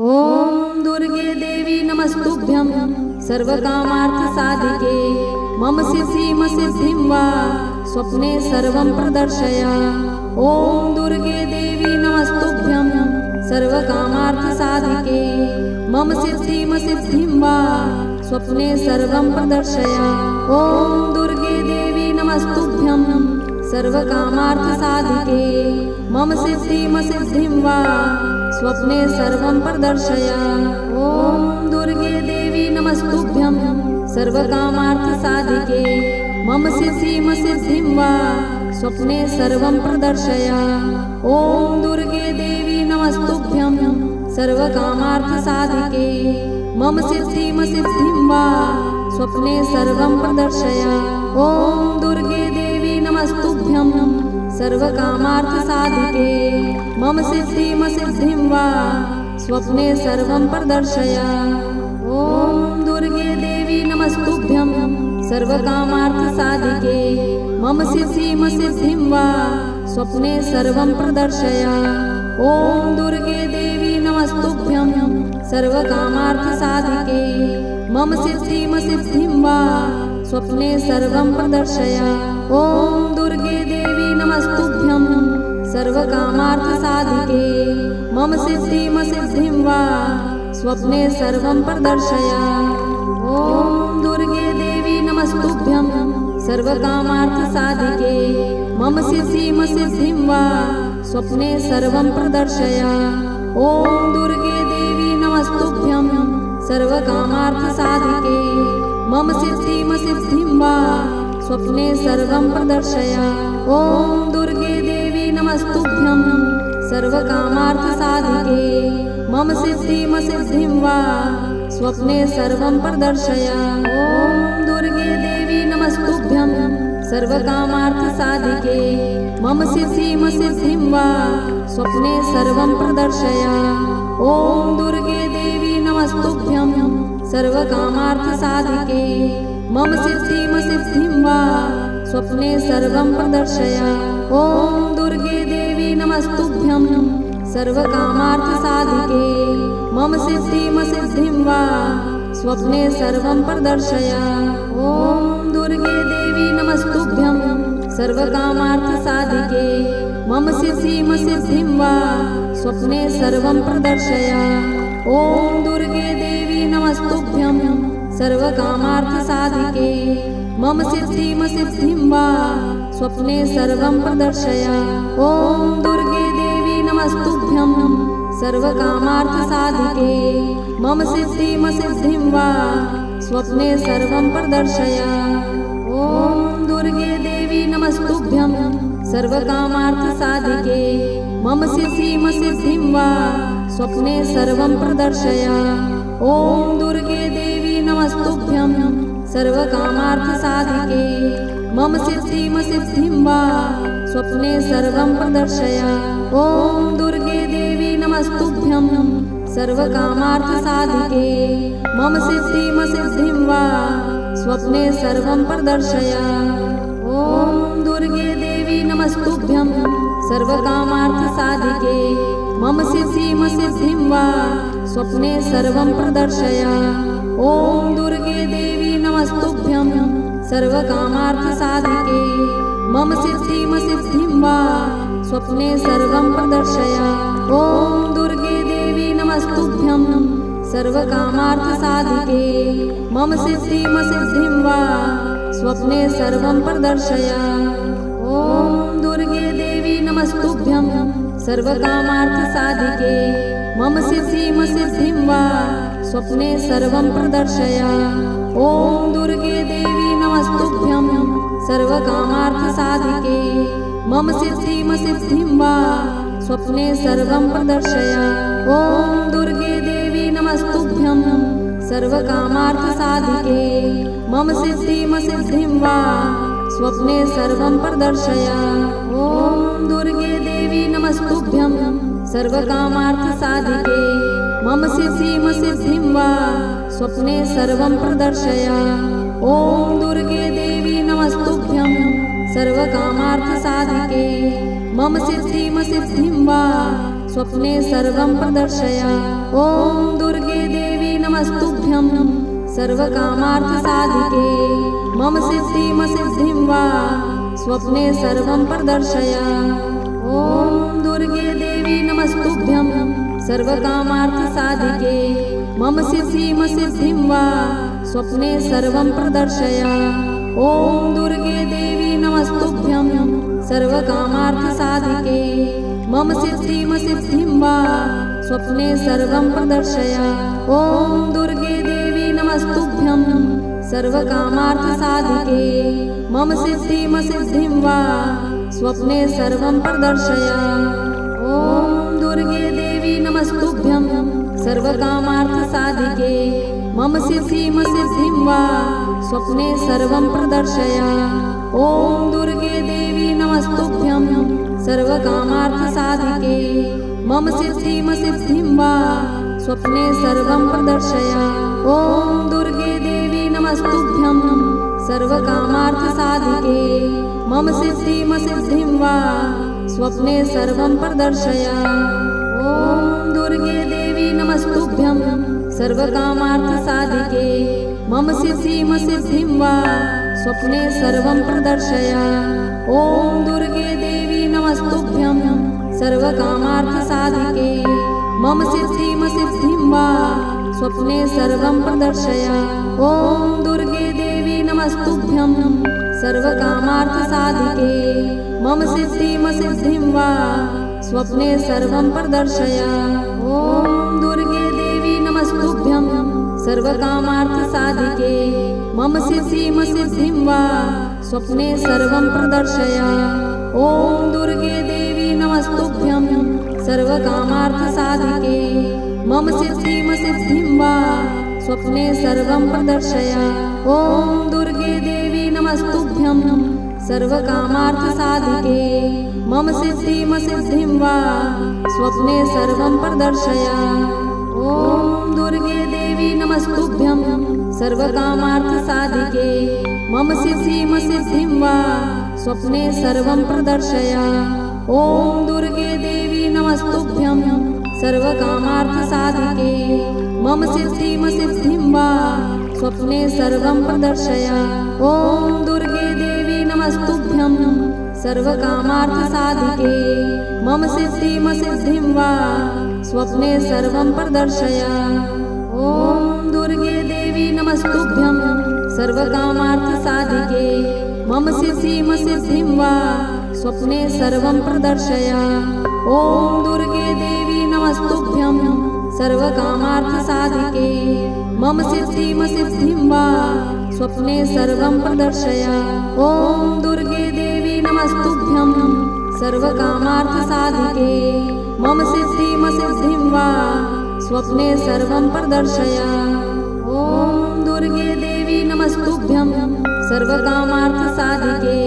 ॐ दुर्गे देवी नमस्तुभ्यं सर्वकामार्थसाधिके मम सिद्धिं वा स्वप्ने सर्वं प्रदर्शय। ॐ दुर्गे देवी नमस्तुभ्यं सर्वकामार्थसाधिके मम सिद्धिं वा स्वप्ने सर्वं प्रदर्शय। ॐ दुर्गे देवी नमस्तुभ्यं सर्वकामार्थसाधिके मम सिद्धिं वा स्वप्ने सर्वं प्रदर्शय। ॐ दुर्गे देवी नमस्तुभ्यं सर्वकामार्थसाधिके मम सिद्धिं वा स्वप्ने सर्वं प्रदर्शय। ॐ दुर्गे देवी नमस्तुभ्यं सर्वकामार्थसाधिके मम सिद्धिं वा स्वप्ने सर्वं प्रदर्शय। ॐ दुर्गे देवी नमस्तुभ्यं सर्वकामार्थसाधिके मम सिद्धिं वा स्वप्ने सर्वं प्रदर्शय। ॐ दुर्गे देवी नमस्तुभ्यं सर्वकामार्थसाधिके मम सिद्धिं वा स्वप्ने सर्वं प्रदर्शय। ॐ दुर्गे देवी नमस्तुभ्यं सर्वकामार्थसाधिके मम सिद्धिं वा स्वप्ने सर्वं प्रदर्शय। ॐ दुर्गे देवी नमस्तुभ्यं सर्वकामार्थसाधिके मम सिद्धिं वा स्वप्ने सर्वं प्रदर्शय। ॐ दुर्गे देवी नमस्तुभ्यं सर्वकामार्थसाधिके मम सिद्धिं वा स्वप्ने सर्वं प्रदर्शय। ॐ दुर्गे देवी नमस्तुभ्यं सर्वकामार्थसाधिके मम सिद्धिं वा स्वप्ने सर्वं प्रदर्शय। ॐ दुर्गे देवी नमस्तुभ्यं सर्वकामार्थसाधिके मम सिद्धिं वा स्वप्ने सर्वं प्रदर्शय। ॐ दुर्गे देवी नमस्तुभ्यं सर्वकामार्थसाधिके मम सिद्धिं वा स्वप्ने सर्वं प्रदर्शय। ॐ दुर्गे देवी नमस्तुभ्यं सर्वकामार्थसाधिके मम सिद्धिं वा स्वप्ने सर्वं प्रदर्शय। ॐ दुर्गे देवी नमस्तुभ्यं सर्वकामार्थसाधिके मम सिद्धिं वा स्वप्ने सर्वं प्रदर्शय। ॐ दुर्गे देवी नमस्तुभ्यं सर्वकामार्थसाधिके मम सिद्धिं वा स्वप्ने सर्वं प्रदर्शय। ॐ दुर्गे देवी नमस्तुभ्यं सर्वकामार्थसाधिके मम सिद्धिं वा स्वप्ने सर्वं प्रदर्शय। ॐ दुर्गे देवी नमस्तुभ्यं सर्वकामार्थसाधिके मम सिद्धिं वा स्वप्ने सर्वं प्रदर्शय। ॐ दुर्गे देवी नमस्तुभ्यं सर्वकामार्थसाधिके मम सिद्धिं वा स्वप्ने सर्वं प्रदर्शय। ॐ दुर्गे देवी नमस्तुभ्यं सर्वकामार्थसाधिके मम सिद्धिं वा स्वप्ने सर्वं प्रदर्शय। ॐ दुर्गे देवी नमस्तुभ्यं सर्वकामार्थसाधिके मम सिद्धिं वा स्वप्ने सर्वं प्रदर्शय। ॐ दुर्गे देवी नमस्तुभ्यं सर्वकामार्थसाधिके मम सिद्धिं वा स्वप्ने सर्वं प्रदर्शय। ॐ दुर्गे देवी नमस्तुभ्यं सर्वकामार्थसाधिके मम सिद्धिं वा स्वप्ने सर्वं प्रदर्शय। ॐ दुर्गे देवी नमस्तुभ्यं सर्वकामार्थसाधिके मम सिद्धिं वा स्वप्ने सर्वं प्रदर्शय। ॐ दुर्गे देवी नमस्तुभ्यं सर्वकामार्थसाधिके मम सिद्धिं वा स्वप्ने सर्वं प्रदर्शय। ॐ दुर्गे देवी नमस्तुभ्यं सर्वकामार्थसाधिके मम सिद्धिं वा स्वप्ने सर्वं प्रदर्शय। ॐ दुर्गे देवी नमस्तुभ्यं सर्वकामार्थसाधिके मम सिद्धिं वा स्वप्ने सर्वं प्रदर्शय। ॐ दुर्गे देवी नमस्तुभ्यं सर्वकामार्थसाधिके मम सिद्धिं वा स्वप्ने सर्वं प्रदर्शय। ॐ दुर्गे देवी नमस्तुभ्यं सर्वकामार्थसाधिके मम सिद्धिं वा स्वप्ने सर्वं प्रदर्शय। ॐ सर्वकामार्थसाधिके मम सिद्धिं वा स्वप्ने सर्वं प्रदर्शय। ॐ दुर्गे देवी नमस्तुभ्यं सर्वकामार्थसाधिके मम सिद्धिं वा स्वप्ने सर्वं प्रदर्शय। ॐ दुर्गे देवी नमस्तुभ्यं सर्वकामार्थसाधिके मम सिद्धिं वा स्वप्ने सर्वं प्रदर्शय। ॐ दुर्गे देवी नमस्तुभ्यं सर्वकामार्थसाधिके मम सिद्धिं वा स्वप्ने सर्वं प्रदर्शय। ॐ दुर्गे देवी नमस्तुभ्यं सर्वकामार्थसाधिके मम सिद्धिं वा स्वप्ने सर्वं प्रदर्शय। ॐ दुर्गे देवी नमस्तुभ्यं सर्वकामार्थसाधिके मम सिद्धिं वा स्वप्ने सर्वं प्रदर्शय। ॐ दुर्गे देवी नमस्तुभ्यं सर्वकामार्थसाधिके मम सिद्धिं वा स्वप्ने सर्वं प्रदर्शय। ॐ दुर्गे देवी नमस्तुभ्यं सर्वकामार्थसाधिके मम सिद्धिं वा स्वप्ने सर्वं प्रदर्शय। ॐ दुर्गे देवी नमस्तुभ्यं सर्वकामार्थसाधिके मम सिद्धिं वा स्वप्ने सर्वं प्रदर्शय। ॐ दुर्गे देवी नमस्तुभ्यं सर्वकामार्थसाधिके मम सिद्धिं वा स्वप्ने सर्वं प्रदर्शय। ॐ दुर्गे देवी नमस्तुभ्यं सर्वकामार्थसाधिके मम सिद्धिं वा स्वप्ने सर्वं प्रदर्शय। ॐ दुर्गे देवी नमस्तुभ्यं सर्वकामार्थसाधिके मम सिद्धिं वा स्वप्ने सर्वं प्रदर्शय। ॐ दुर्गे देवी नमस्तुभ्यं सर्वकामार्थसाधिके मम सिद्धिं वा स्वप्ने सर्वं प्रदर्शय। ॐ दुर्गे देवी नमस्तुभ्यं सर्वकामार्थसाधिके मम सिद्धिं वा स्वप्ने सर्वं प्रदर्शय। ॐ दुर्गे देवी नमस्तुभ्यं सर्वकामार्थसाधिके मम सिद्धिं वा स्वप्ने सर्वं प्रदर्शय। ॐ दुर्गे देवी नमस्तुभ्यं सर्वकामार्थसाधिके मम सिद्धिं वा स्वप्ने सर्वं प्रदर्शय। ॐ दुर्गे देवी नमस्तुभ्यं सर्वकामार्थसाधिके मम सिद्धिं वा स्वप्ने सर्वं प्रदर्शय। ॐ दुर्गे देवी नमस्तुभ्यं सर्वकामार्थसाधिके मम सिद्धिं वा स्वप्ने सर्वं प्रदर्शय। ॐ दुर्गे देवी नमस्तुभ्यं सर्वकामार्थसाधिके मम सिद्धिं वा स्वप्ने सर्वं प्रदर्शय। ॐ दुर्गे देवी नमस्तुभ्यं सर्वकामार्थसाधिके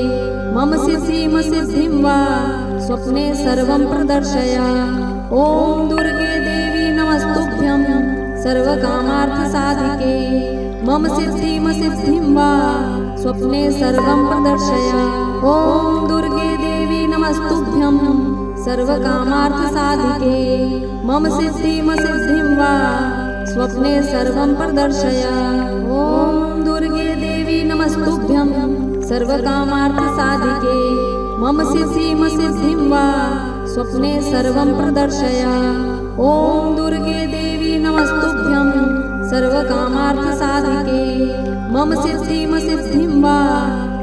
मम सिद्धिं वा स्वप्ने सर्वं प्रदर्शय। ॐ दुर्गे देवी नमस्तुभ्यं सर्वकामार्थसाधिके मम सिद्धिं वा स्वप्ने सर्वं प्रदर्शय। ॐ दुर्गे देवी नमस्तुभ्यं सर्वकामार्थसाधिके मम सिद्धिं वा स्वप्ने सर्वं प्रदर्शय। ॐ दुर्गे देवी नमस्तुभ्यं सर्वकामार्थसाधिके मम सिद्धिं वा स्वप्ने सर्वं प्रदर्शय। ॐ दुर्गे देवी नमस्तुभ्यं सर्वकामार्थसाधिके मम सिद्धिं वा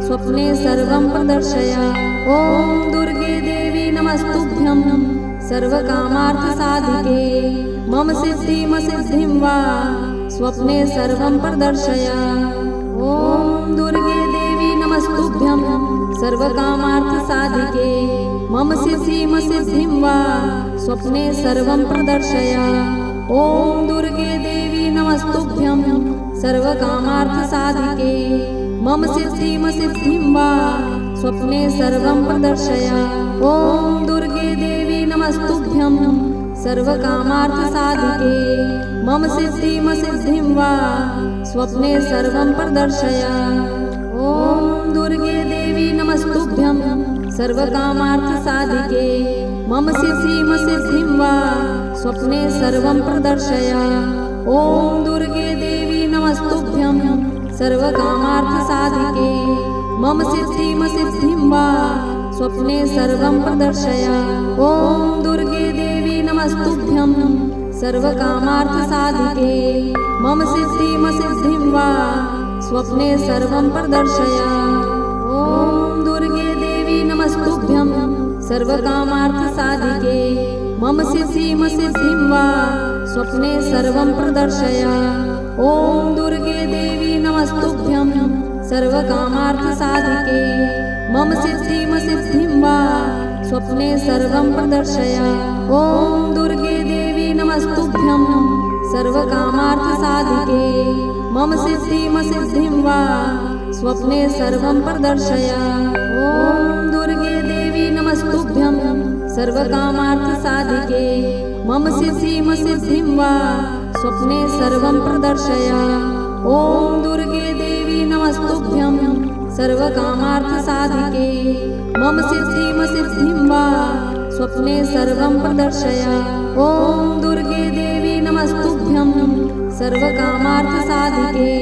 स्वप्ने सर्वं प्रदर्शय। ॐ दुर्गे देवी नमस्तुभ्यं सर्वकामार्थसाधिके मम सिद्धिं वा स्वप्ने सर्वं प्रदर्शय। ॐ दुर्गे देवी नमस्तुभ्यं सर्वकामार्थसाधिके मम सिद्धिं वा स्वप्ने सर्वं प्रदर्शय। ॐ दुर्गे देवी नमस्तुभ्यं सर्वकामार्थसाधिके मम सिद्धिं वा स्वप्ने सर्वं प्रदर्शय। ॐ दुर्गे देवी नमस्तुभ्यं सर्वकामार्थसाधिके मम सिद्धिं वा स्वप्ने सर्वं प्रदर्शय। ॐ दुर्गे देवी नमस्तुभ्यं सर्वकामार्थसाधिके मम सिद्धिं वा स्वप्ने सर्वं प्रदर्शय। ॐ दुर्गे देवी नमस्तुभ्यं सर्वकामार्थसाधिके मम सिद्धिं वा स्वप्ने सर्वं प्रदर्शय। ॐ दुर्गे देवी नमस्तुभ्यं सर्वकामार्थसाधिके मम सिद्धिं वा स्वप्ने सर्वं प्रदर्शय। ॐ दुर्गे देवी नमस्तुभ्यं सर्वकामार्थसाधिके मम सिद्धिं वा स्वप्ने सर्वं प्रदर्शय। ॐ दुर्गे देवी नमस्तुभ्यं सर्वकामार्थसाधिके मम सिद्धिं वा स्वप्ने सर्वं प्रदर्शय। ॐ दुर्गे देवी नमस्तुभ्यं सर्वकामार्थसाधिके मम सिद्धिं वा स्वप्ने सर्वं प्रदर्शय। ॐ दुर्गे देवी नमस्तुभ्यं सर्वकामार्थसाधिके मम सिद्धिं वा स्वप्ने सर्वं प्रदर्शय। ॐ दुर्गे देवी नमस्तुभ्यं सर्वकामार्थसाधिके मम सिद्धिं वा स्वप्ने सर्वं प्रदर्शय। ॐ दुर्गे देवी नमस्तुभ्यं सर्वकामार्थसाधिके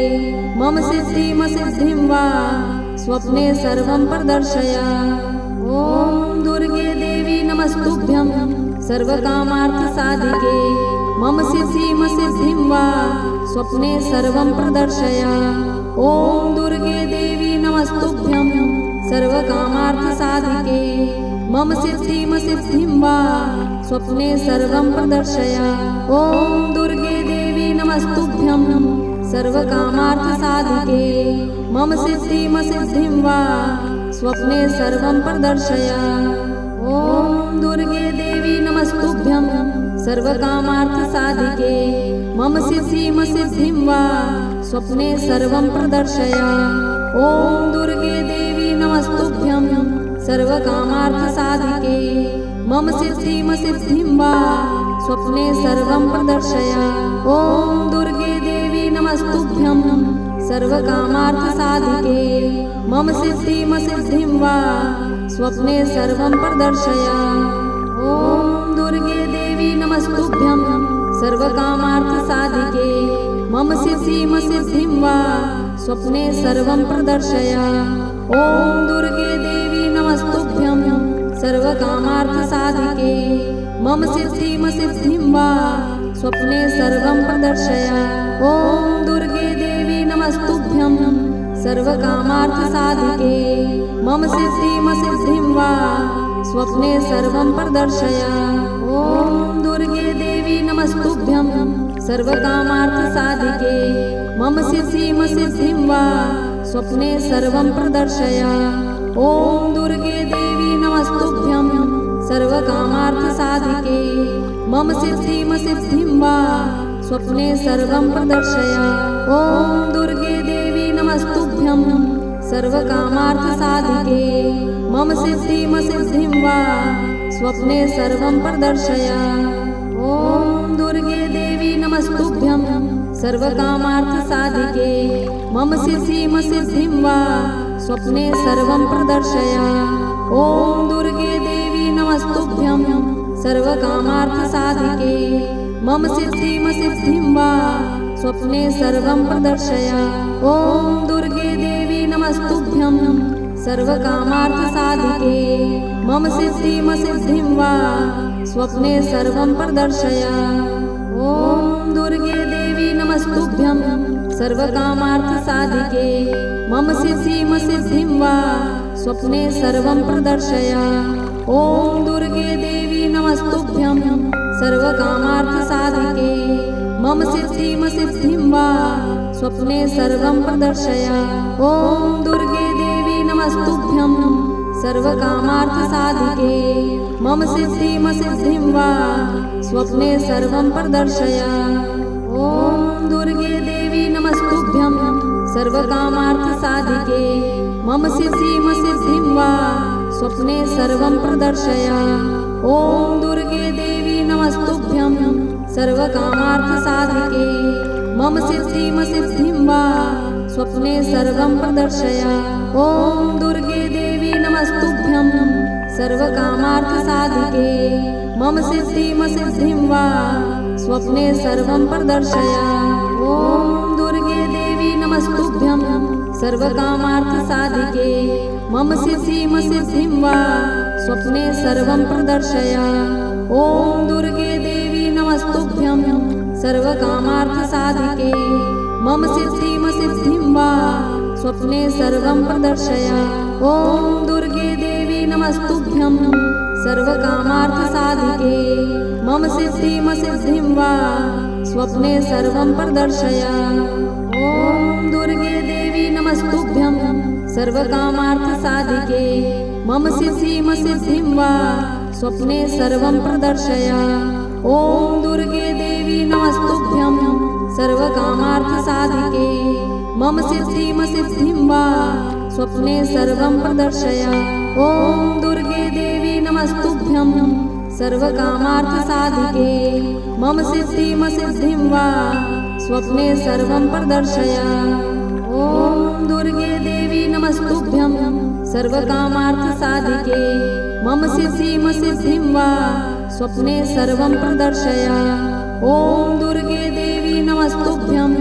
मम सिद्धिं वा स्वप्ने सर्वं प्रदर्शय। ॐ दुर्गे देवी नमस्तुभ्यं सर्वकामार्थसाधिके मम सिद्धिं वा स्वप्ने सर्वं प्रदर्शय। ॐ दुर्गे देवी नमस्तुभ्यं सर्वकामार्थसाधिके मम सिद्धिं वा स्वप्ने सर्वं प्रदर्शय। ॐ दुर्गे देवी नमस्तुभ्यं सर्वकामार्थसाधिके मम सिद्धिं वा स्वप्ने सर्वं प्रदर्शय। ॐ दुर्गे देवी नमस्तुभ्यं सर्वकामार्थसाधिके मम सिद्धिं वा स्वप्ने सर्वं प्रदर्शय। ॐ दुर्गे देवी नमस्तुभ्यं सर्वकामार्थसाधिके मम सिद्धिं वा स्वप्ने सर्वं प्रदर्शय। ॐ दुर्गे देवी नमस्तुभ्यं सर्वकामार्थसाधिके मम सिद्धिं वा स्वप्ने सर्वं प्रदर्शय। ॐ दुर्गे देवी नमस्तुभ्यं सर्वकामार्थसाधिके मम सिद्धिं वा स्वप्ने सर्वं प्रदर्शय। ॐ दुर्गे देवी नमस्तुभ्यं सर्वकामार्थसाधिके मम सिद्धिं वा स्वप्ने सर्वं प्रदर्शय। ॐ दुर्गे देवी नमस्तुभ्यं सर्वकामार्थसाधिके मम सिद्धिं वा स्वप्ने सर्वं प्रदर्शय। ॐ दुर्गे देवी नमस्तुभ्यं सर्वकामार्थसाधिके मम सिद्धिं वा स्वप्ने सर्वं प्रदर्शय। ॐ दुर्गे देवी नमस्तुभ्यं सर्वकामार्थसाधिके मम सिद्धिं वा स्वप्ने सर्वं प्रदर्शय। ॐ दुर्गे देवी नमस्तुभ्यं सर्वकामार्थसाधिके मम सिद्धिं वा स्वप्ने सर्वं प्रदर्शय। ॐ दुर्गे देवी नमस्तुभ्यं सर्वकामार्थसाधिके मम सिद्धिं वा स्वप्ने सर्वं प्रदर्शय। ॐ दुर्गे देवी नमस्तुभ्यं सर्वकामार्थसाधिके मम सिद्धिं वा स्वप्ने सर्वं प्रदर्शय। ॐ दुर्गे देवी नमस्तुभ्यं सर्वकामार्थसाधिके मम सिद्धिं वा स्वप्ने सर्वं प्रदर्शय। ॐ दुर्गे देवी नमस्तुभ्यं सर्वकामार्थसाधिके मम सिद्धिं वा स्वप्ने सर्वं प्रदर्शय। ॐ दुर्गे देवी नमस्तुभ्यं सर्वकामार्थसाधिके मम सिद्धिं वा स्वप्ने सर्वं प्रदर्शय। ॐ दुर्गे देवी नमस्तुभ्यं सर्वकामार्थसाधिके मम सिद्धिं वा स्वप्ने सर्वं प्रदर्शय। ॐ दुर्गे देवी नमस्तुभ्यं सर्वकामार्थसाधिके मम सिद्धिं वा स्वप्ने सर्वं प्रदर्शय। ॐ दुर्गे देवी नमस्तुभ्यं सर्वकामार्थसाधिके मम सिद्धिं वा स्वप्ने सर्वं प्रदर्शय। ॐ दुर्गे देवी नमस्तुभ्यं सर्वकामार्थसाधिके मम सिद्धिं वा स्वप्ने सर्वं प्रदर्शय। ॐ दुर्गे नमस्तुभ्यं सर्वकामार्थसाधिके मम सिद्धिं वा स्वप्ने सर्वं प्रदर्शय। ॐ दुर्गे देवी नमस्तुभ्यं सर्वकामार्थसाधिके मम सिद्धिं वा स्वप्ने सर्वं प्रदर्शय। ॐ दुर्गे देवी नमस्तुभ्यं सर्वकामार्थसाधिके मम सिद्धिं वा स्वप्ने सर्वं प्रदर्शय। ॐ दुर्गे देवी नमस्तुभ्यं सर्वकामार्थसाधिके मम सिद्धिं वा स्वप्ने सर्वं प्रदर्शय। ॐ दुर्गे देवी नमस्तुभ्यं सर्वकामार्थसाधिके मम सिद्धिं वा स्वप्ने सर्वं प्रदर्शय। ॐ दुर्गे देवी नमस्तुभ्यं सर्वकामार्थसाधिके मम सिद्धिं वा स्वप्ने सर्वं प्रदर्शय। ॐ दुर्गे देवी नमस्तुभ्यं सर्वकामार्थसाधिके मम सिद्धिं वा स्वप्ने सर्वं प्रदर्शय। ॐ दुर्गे देवी नमस्तुभ्यं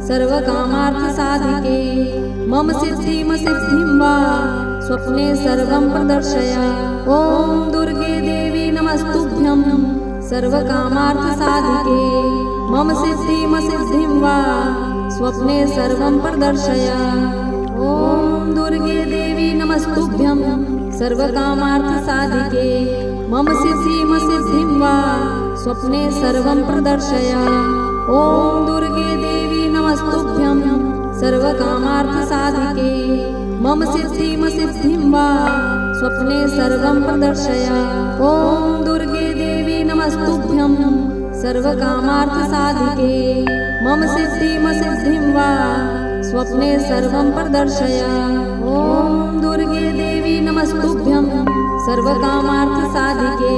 सर्वकामार्थसाधिके मम सिद्धिं वा स्वप्ने सर्वं प्रदर्शय। ॐ दुर्गे देवी नमस्तुभ्यं सर्वकामार्थसाधिके मम सिद्धिं वा स्वप्ने सर्वं प्रदर्शय। ॐ दुर्गे देवी नमस्तुभ्यं सर्वकामार्थसाधिके मम सिद्धिं वा स्वप्ने सर्वं प्रदर्शय। ॐ दुर्गे देवी नमस्तुभ्यं सर्वकामार्थसाधिके मम सिद्धिं वा स्वप्ने सर्वं प्रदर्शय। ॐ दुर्गे देवी नमस्तुभ्यं सर्वकामार्थसाधिके मम सिद्धिं वा स्वप्ने सर्वं प्रदर्शय। ॐ दुर्गे देवी नमस्तुभ्यं सर्वकामार्थसाधिके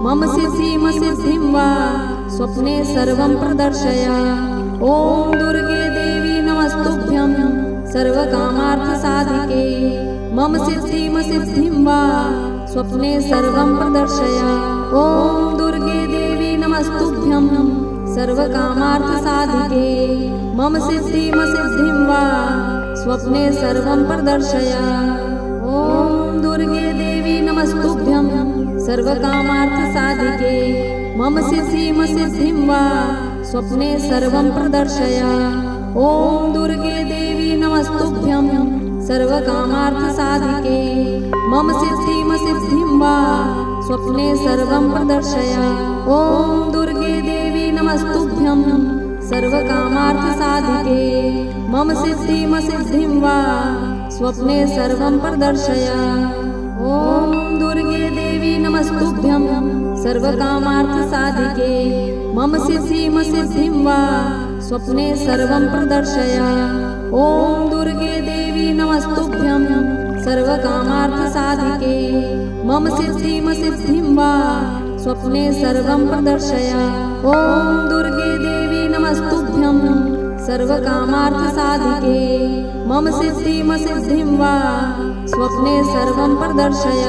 मम सिद्धिं वा स्वप्ने सर्वं प्रदर्शय। ॐ दुर्गे देवी नमस्तुभ्यं सर्वकामार्थसाधिके मम सिद्धिं वा स्वप्ने सर्वं प्रदर्शय। ॐ दुर्गे देवी नमस्तुभ्यं सर्वकामार्थसाधिके मम सिद्धिं वा स्वप्ने सर्वं प्रदर्शय। ॐ दुर्गे देवी नमस्तुभ्यं सर्वकामार्थसाधिके मम सिद्धिं वा स्वप्ने सर्वं प्रदर्शय। ॐ दुर्गे देवी नमस्तुभ्यं सर्वकामार्थसाधिके मम सिद्धिं वा स्वप्ने सर्वं प्रदर्शय। ॐ दुर्गे देवी नमस्तुभ्यं सर्वकामार्थसाधिके मम सिद्धिं वा स्वप्ने सर्वं प्रदर्शय। ॐ दुर्गे देवी नमस्तुभ्यं सर्वकामार्थसाधिके मम सिद्धिं वा स्वप्ने सर्वं प्रदर्शय। ॐ दुर्गे देवी नमस्तुभ्यं सर्वकामार्थसाधिके मम सिद्धिं वा स्वप्ने सर्वं प्रदर्शय। ॐ दुर्गे देवी नमस्तुभ्यं सर्वकामार्थसाधिके मम सिद्धिं वा स्वप्ने सर्वं प्रदर्शय।